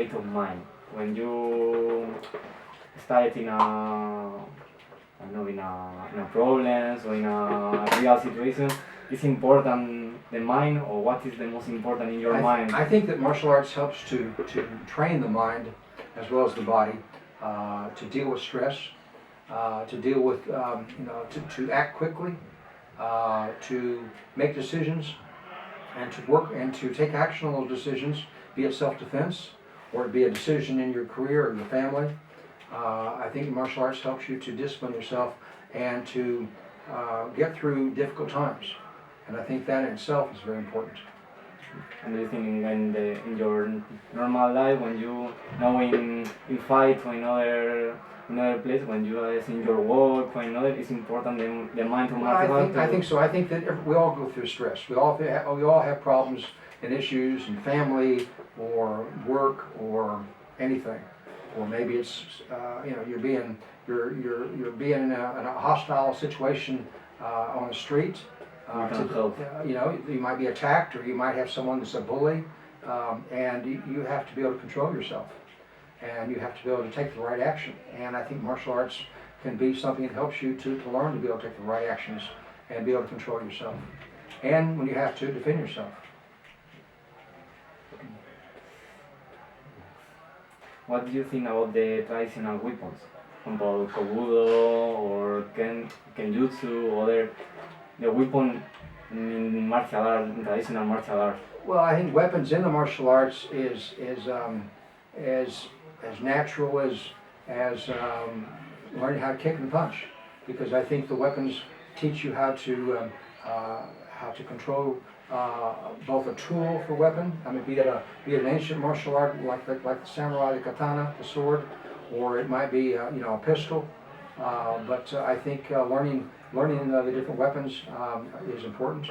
state of mind when you start in a I don't know, in a problems or in a real situation, is important the mind, or what is the most important in your mind? I think that martial arts helps to train the mind as well as the body to deal with stress, to deal with, to act quickly, to make decisions, and to work and to take action on those decisions, be it self-defense or it be a decision in your career or your family. I think martial arts helps you to discipline yourself and to get through difficult times. And I think that in itself is very important. And do you think in your normal life, when you know in fight or in other place, when you are in your work or in other, it's important the mind to I think so. I think that we all go through stress. We all have problems and issues in family or work or anything. Or maybe it's you're being in a hostile situation on the street. You might be attacked, or you might have someone that's a bully, and you have to be able to control yourself, and you have to be able to take the right action. And I think martial arts can be something that helps you to learn to be able to take the right actions and be able to control yourself, and when you have to, defend yourself. What do you think about the traditional weapons, for example, kobudo or kenjutsu, or the weapon in martial art, in traditional martial art? Well, I think weapons in the martial arts is as natural as learning how to kick and punch, because I think the weapons teach you how to control both a tool for weapon. I mean, be it an ancient martial art like the samurai, the katana, the sword, or it might be a pistol. But I think learning the different weapons is important.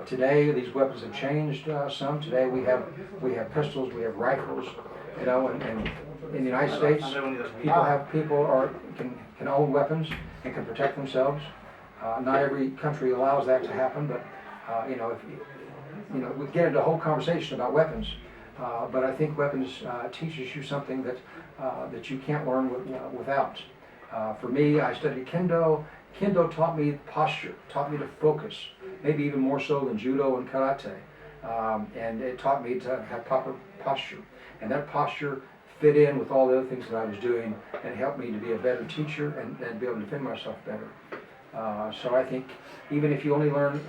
Today, these weapons have changed some. Today, we have pistols, we have rifles. And in the United States, people can own weapons and can protect themselves. Not every country allows that to happen, but we get into a whole conversation about weapons. But I think weapons teaches you something that you can't learn without. For me, I studied Kendo. Kendo taught me posture, taught me to focus, maybe even more so than Judo and Karate. And it taught me to have proper posture. And that posture fit in with all the other things that I was doing and helped me to be a better teacher and be able to defend myself better. So I think even if you only learn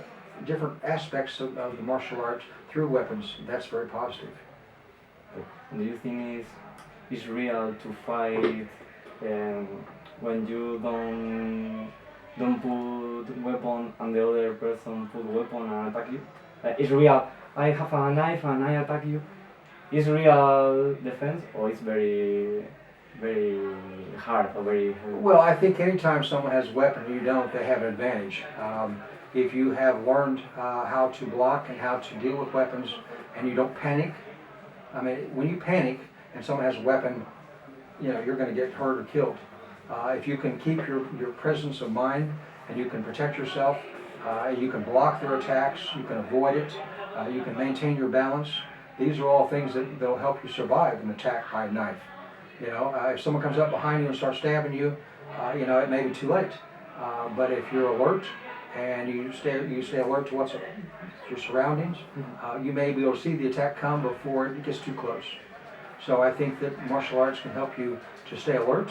different aspects of the martial arts through weapons, that's very positive. Do you think it's real to fight when you don't put weapon and the other person put weapon and attack you? It's real. I have a knife and I attack you. Is real defense, or it's very, very hard or very? Well, I think anytime someone has a weapon and you don't, they have an advantage. If you have learned how to block and how to deal with weapons, and you don't panic. I mean, when you panic and someone has a weapon, you're going to get hurt or killed. If you can keep your presence of mind and you can protect yourself, you can block their attacks, you can avoid it, you can maintain your balance. These are all things that'll help you survive an attack by a knife. If someone comes up behind you and starts stabbing you, it may be too late. But if you're alert and you stay alert to your surroundings, you may be able to see the attack come before it gets too close. So I think that martial arts can help you to stay alert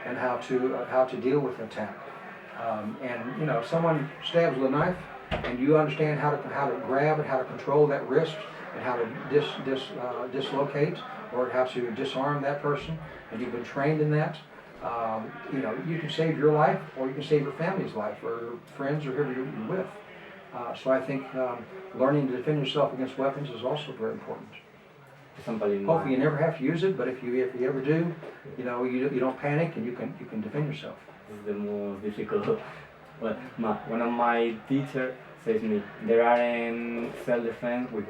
and how to deal with an attack. And if someone stabs with a knife and you understand how to grab and how to control that wrist and how to dislocate or how to disarm that person, and you've been trained in that, you can save your life or you can save your family's life or friends or whoever you're with. So I think learning to defend yourself against weapons is also very important. Hopefully you never have to use it, but if you ever do, you don't panic and you can defend yourself. It's the most difficult. Well, one of my teachers says me, there aren't self-defense with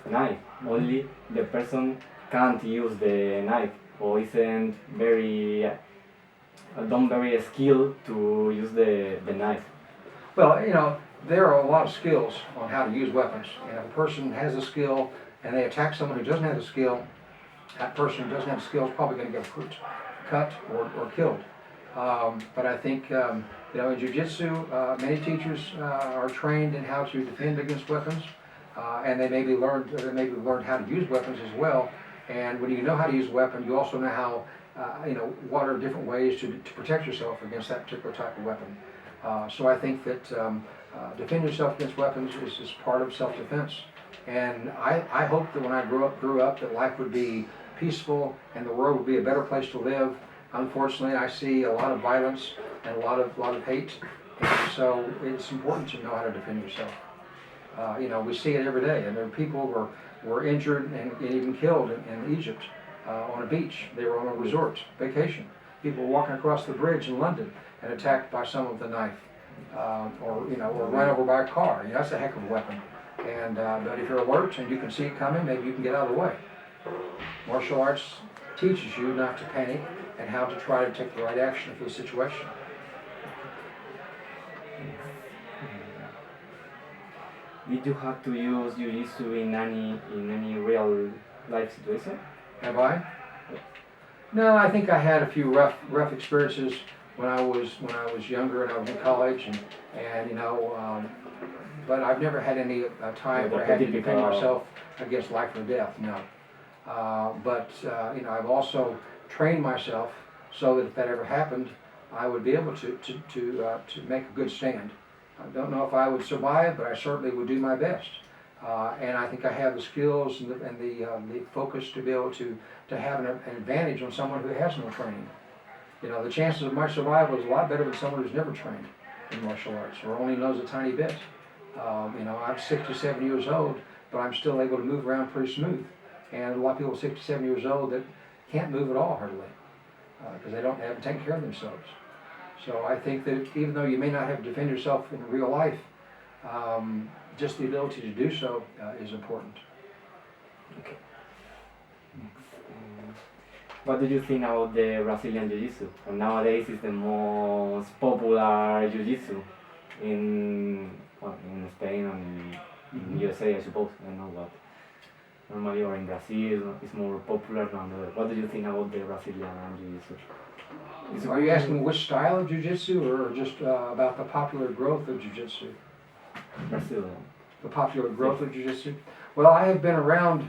knife. Only the person can't use the knife or isn't very skilled to use the knife. Well, there are a lot of skills on how to use weapons, and if a person has a skill and they attack someone who doesn't have the skill, that person who doesn't have skills is probably going to get cut or killed. But I think, in jiu-jitsu, many teachers are trained in how to defend against weapons, and they maybe learned how to use weapons as well. And when you know how to use a weapon, you also know how, what are different ways to protect yourself against that particular type of weapon. So I think that defending yourself against weapons is part of self-defense. And I hope that when I grew up, that life would be peaceful and the world would be a better place to live. Unfortunately, I see a lot of violence and a lot of hate, and so it's important to know how to defend yourself. We see it every day, and there are people who were injured and even killed in Egypt on a beach. They were on a resort vacation. People were walking across the bridge in London and attacked by someone with a knife, or run over by a car. That's a heck of a weapon. And but if you're alert and you can see it coming, maybe you can get out of the way. Martial arts teaches you not to panic and how to try to take the right action for the situation. Did you have to use jiu-jitsu in any real life situation? Have I? No, I think I had a few rough experiences when I was younger and I was in college, but I've never had any time where I had to defend myself against life or death. No. But I've also trained myself so that if that ever happened, I would be able to make a good stand. I don't know if I would survive, but I certainly would do my best. And I think I have the skills and the focus to be able to have an advantage on someone who has no training. The chances of my survival is a lot better than someone who's never trained in martial arts or only knows a tiny bit. I'm 67 years old, but I'm still able to move around pretty smooth. And a lot of people 67 years old that can't move at all hardly because they haven't taken care of themselves. So I think that even though you may not have to defend yourself in real life, just the ability to do so is important. Okay. What do you think about the Brazilian Jiu-Jitsu? And nowadays it's the most popular Jiu-Jitsu in Spain and in USA, I suppose. I don't know, but normally or in Brazil it's more popular than the other. What do you think about the Brazilian Jiu-Jitsu? Are you asking which style of Jiu-Jitsu or just about the popular growth of Jiu-Jitsu? Brazilian. The popular growth of Jiu-Jitsu? Well, I have been around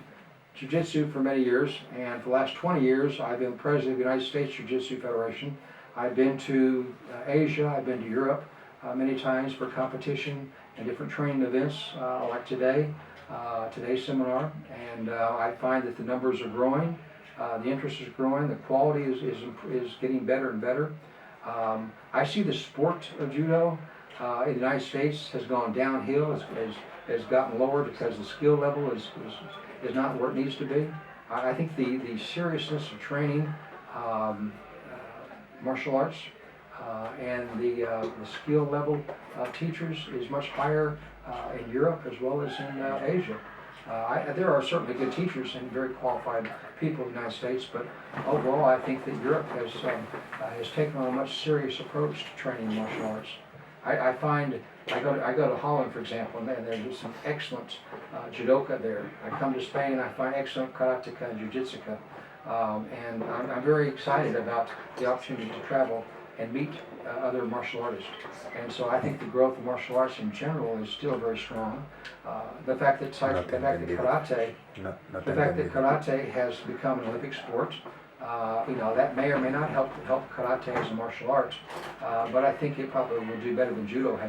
Jiu-Jitsu for many years, and for the last 20 years I've been president of the United States Jiu-Jitsu Federation. I've been to Asia, I've been to Europe many times for competition and different training events like today's seminar, and I find that the numbers are growing, the interest is growing, the quality is getting better and better. I see the sport of judo in the United States has gone downhill, has gotten lower because the skill level is not where it needs to be. I think the seriousness of training martial arts and the skill level of teachers is much higher in Europe as well as in Asia. There are certainly good teachers and very qualified people in the United States, but overall I think that Europe has taken on a much serious approach to training martial arts. I find I go to Holland, for example, and there's some excellent judoka there. I come to Spain and I find excellent karateka and jiu-jitsuka, and I'm very excited about the opportunity to travel and meet other martial artists. And so I think the growth of martial arts in general is still very strong. The fact that karate has become an Olympic sport, that may or may not help karate as a martial art, but I think it probably will do better than judo has.